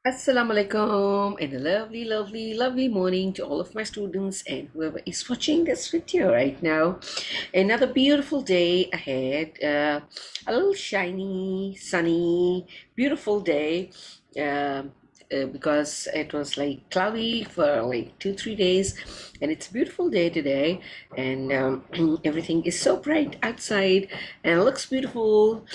Assalamu alaikum and a lovely, lovely, lovely morning to all of my students and whoever is watching this video right now. Another beautiful day ahead. A little shiny, sunny, beautiful day. Because it was like cloudy for like 2 3 days, and it's a beautiful day today, and everything is so bright outside and it looks beautiful.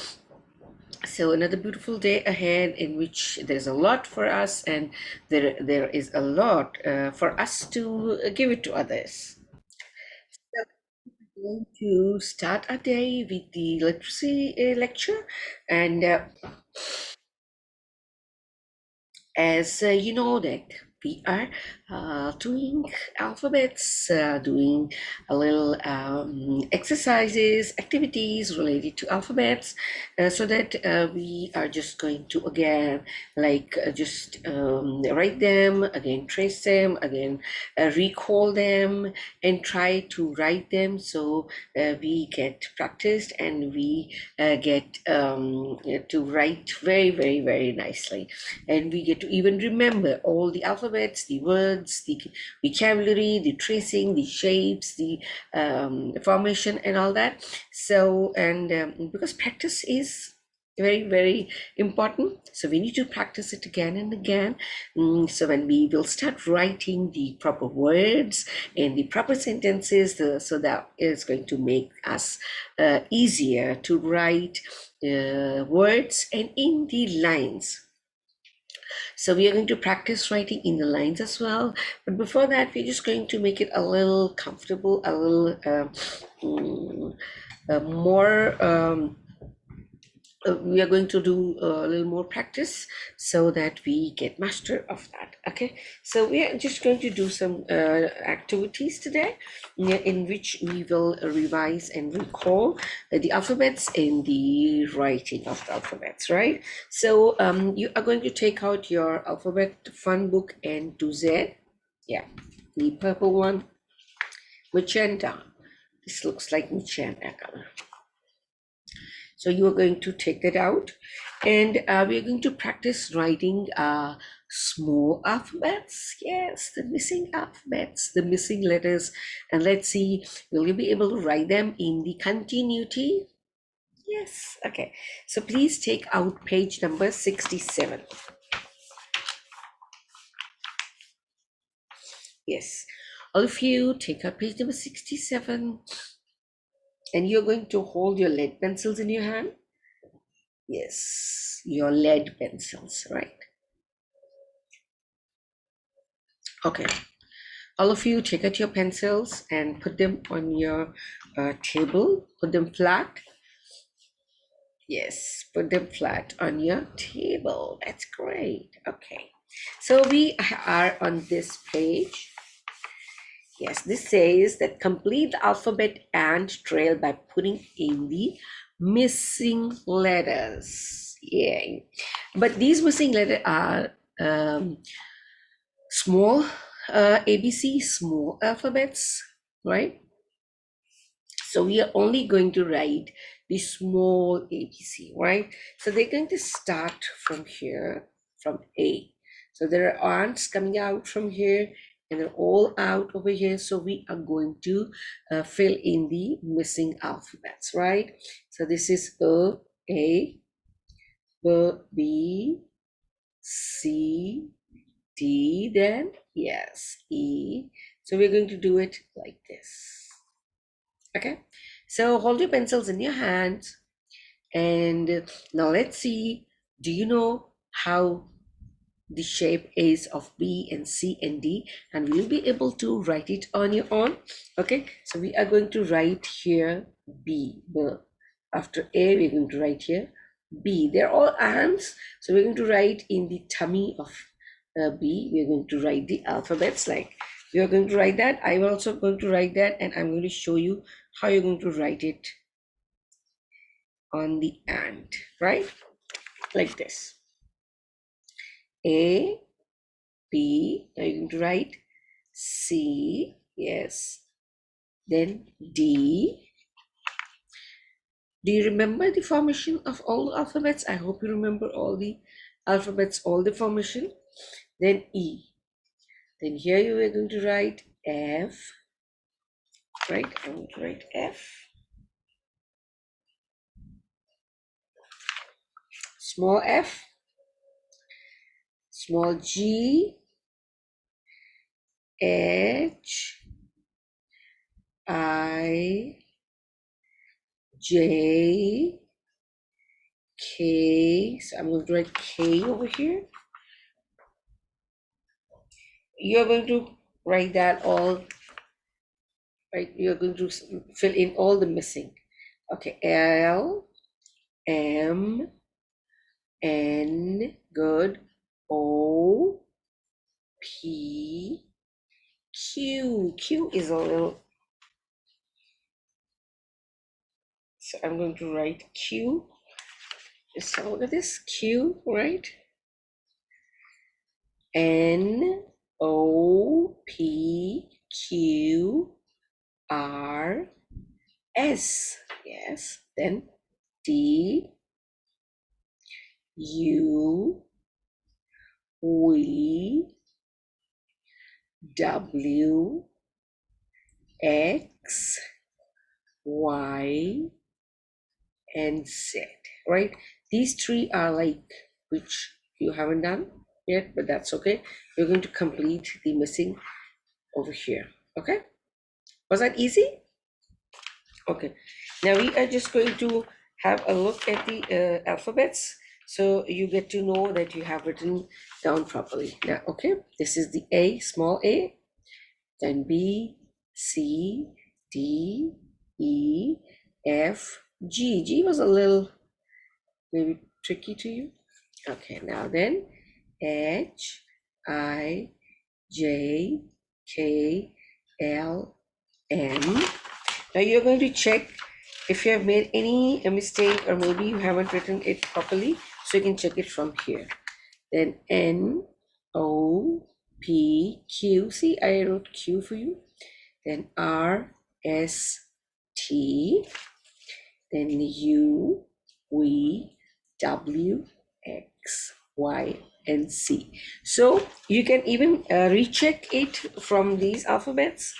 So another beautiful day ahead in which there's a lot for us, and there is a lot for us to give it to others. So we're going to start our day with the literacy lecture, and as you know that we are doing alphabets, doing a little exercises, activities related to alphabets, so that we are just going to again just write them again, trace them again, recall them, and try to write them, so we get practiced and we get to write very, very, very nicely, and we get to even remember all the alphabets, the words, the vocabulary, the tracing, the shapes, the formation, and all that. So, and because practice is very, very important, so we need to practice it again and again. So when we will start writing the proper words and the proper sentences, so that is going to make us easier to write words and in the lines. So we are going to practice writing in the lines as well. But before that, we're just going to make it a little comfortable, a little mm, more. We are going to do a little more practice so that we get master of that. Okay, so we are just going to do some activities today, in which we will revise and recall the alphabets and the writing of the alphabets, right? So you are going to take out your alphabet fun book and do Z. Yeah, the purple one, magenta. This looks like magenta color. So you are going to take that out, and we are going to practice writing small alphabets. Yes, the missing alphabets, the missing letters. And let's see, will you be able to write them in the continuity? Yes, okay. So please take out page number 67. Yes, all of you take out page number 67, and you're going to hold your lead pencils in your hand. Yes, your lead pencils, right? Okay. All of you take out your pencils and put them on your table. Put them flat. Yes, put them flat on your table. That's great. Okay. So we are on this page. Yes, this says that complete the alphabet and trail by putting in the missing letters. Yay. But these missing letters are small ABC, small alphabets, right? So we are only going to write the small ABC, right? So they're going to start from here, from A. So there are ants coming out from here, and they're all out over here. So we are going to fill in the missing alphabets, right? So this is A, B, C, D, then yes, E. So we're going to do it like this. Okay, so hold your pencils in your hands, and now let's see, do you know how the shape is of B and C and D? And we'll be able to write it on your own. Okay, so we are going to write here B. After A, we're going to write here B. They're all ants, so we're going to write in the tummy of B. We're going to write the alphabets, like you're going to write that. I'm also going to write that, and I'm going to show you how you're going to write it on the ant, right? Like this. A, B, now you're going to write C, yes, then D, Do you remember the formation of all the alphabets? I hope you remember all the alphabets, all the formation. Then E. Then here you are going to write F, right? I'm going to write F. Small f, small g, h, I, j, k. So I'm going to write k over here. You're going to write that all, right? You're going to fill in all the missing. Okay, L, M, N, good, O, P, Q. Q is a little, so I'm going to write Q. Just have a look at this, Q, right? N, O, P, Q, R, S. Yes, then D, U, V, W, X, Y, and Z, right? These three are like, which you haven't done yet, but that's okay. You're going to complete the missing over here, okay? Was that easy? Okay. Now we are just going to have a look at the alphabets so you get to know that you have written down properly. Now, okay, this is the A, small a, then B, C, D, E, F, G. G was a little maybe tricky to you. Okay, now then H, I, J, K, L, M. Now you're going to check if you have made any mistake or maybe you haven't written it properly, so you can check it from here. Then N, O, P, Q. See, I wrote Q for you. Then R, S, T. Then U, V, W, X, Y, and Z. So you can even recheck it from these alphabets.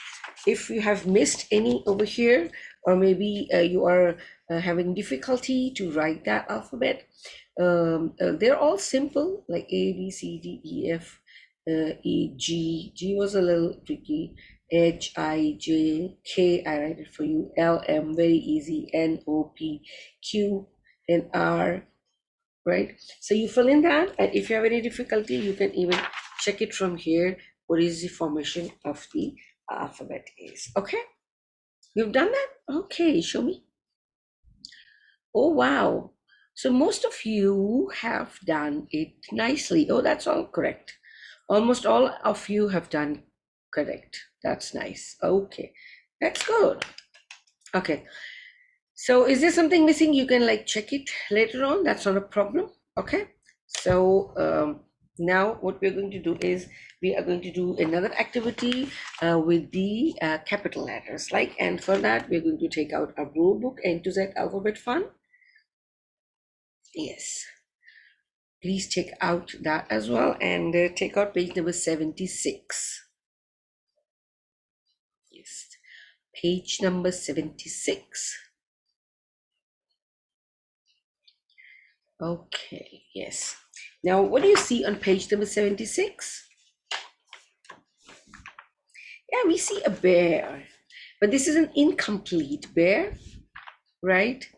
If you have missed any over here, or maybe you are having difficulty to write that alphabet, they're all simple, like A, B, C, D, E, F, E, G. G was a little tricky. H, I, J, K, I write it for you. L, M, very easy. N, O, P, Q, and R, right? So you fill in that, and if you have any difficulty, you can even check it from here. What is the formation of the alphabet is? Okay, you've done that? Okay, show me. Oh, wow. So most of you have done it nicely. Oh, that's all correct. Almost all of you have done correct. That's nice. Okay, that's good. Okay, so is there something missing? You can like check it later on. That's not a problem. Okay, so now what we're going to do is we are going to do another activity with the capital letters. Like, and for that we're going to take out our rule book, A to Z Alphabet Fun. Yes, please take out that as well, and take out page number 76. Yes, page number 76. Okay, yes. Now, what do you see on page number 76? Yeah, we see a bear, but this is an incomplete bear, right?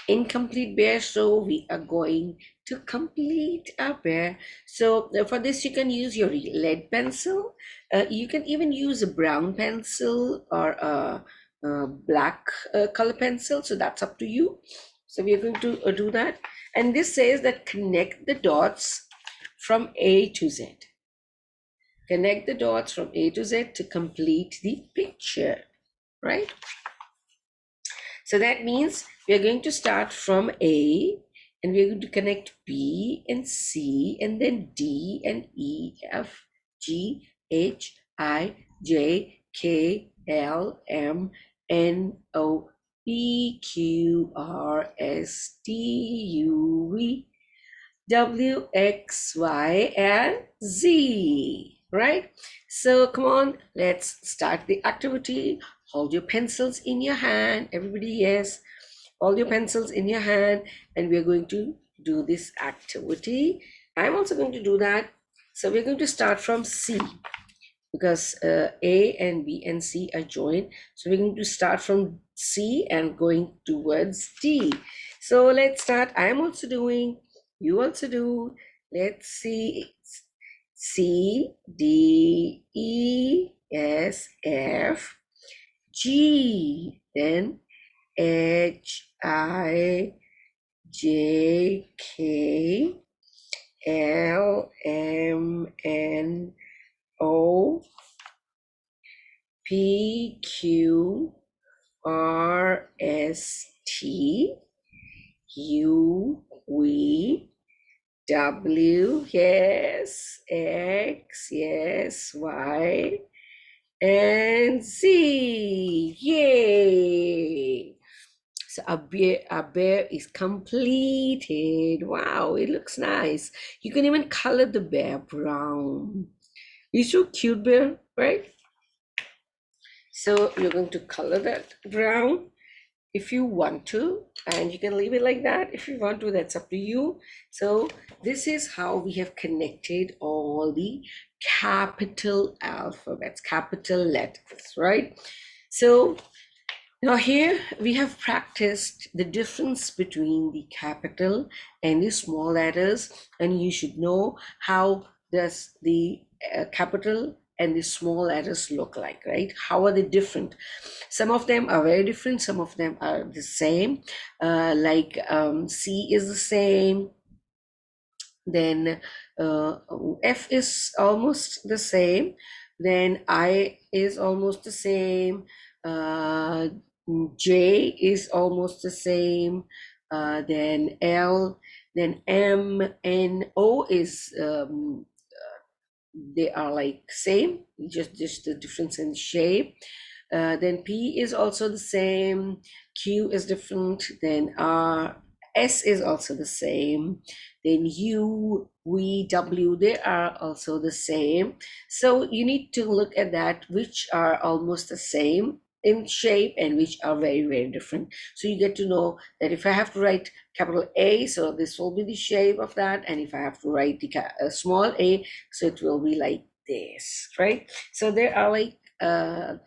Incomplete bear, so we are going to complete our bear. So for this, you can use your lead pencil. You can even use a brown pencil or a black color pencil. So that's up to you. So we are going to do that. And this says that connect the dots from A to Z. Connect the dots from A to Z to complete the picture, right? So that means we are going to start from A and we're going to connect B and C and then D and E, F, G, H, I, J, K, L, M, N, O, P, Q, R, S, T, U, V, W, X, Y, and Z, right? So come on, let's start the activity. Hold your pencils in your hand. Everybody, yes, hold your pencils in your hand, and we're going to do this activity. I'm also going to do that. So we're going to start from C because A and B and C are joined. So we're going to start from C and going towards D. So let's start. I'm also doing, you also do. Let's see. C, D, E, S, F, G, then H, I, J, K, L, M, N, O, P, Q, R, S, T, U, V, W, yes, X, yes, Y, and Z. Yay! So our bear is completed. Wow, it looks nice. You can even color the bear brown. He's so cute, bear, right? So you're going to color that brown if you want to, and you can leave it like that if you want to. That's up to you. So this is how we have connected all the capital alphabets, capital letters, right? So now here we have practiced the difference between the capital and the small letters, and you should know how does the capital and the small letters look like, right? How are they different? Some of them are very different, some of them are the same. Like C is the same, then F is almost the same, then I is almost the same, uh, J is almost the same, then L, then M, N, O is they are like same, just the difference in shape. Then P is also the same, Q is different, then R, S is also the same, then U, V, W, they are also the same. So you need to look at that, which are almost the same in shape and which are very, very different. So you get to know that if I have to write capital A, so this will be the shape of that, and if I have to write the small a, so it will be like this, right? So there are like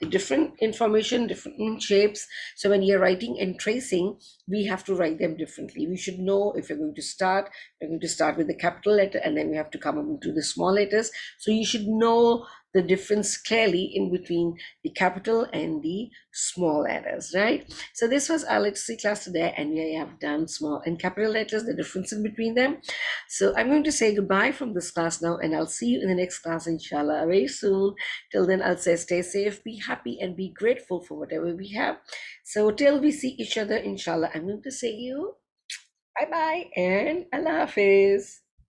different information, different shapes. So when you're writing and tracing, we have to write them differently. We should know if we're going to start, we're going to start with the capital letter, and then we have to come up into the small letters. So you should know the difference clearly in between the capital and the small letters, right? So this was our literacy class today, and we have done small and capital letters, the difference in between them. So I'm going to say goodbye from this class now, and I'll see you in the next class, inshallah, very soon. Till then, I'll say stay safe, be happy, and be grateful for whatever we have. So till we see each other, inshallah, I'm going to say you bye-bye and Allah Hafiz.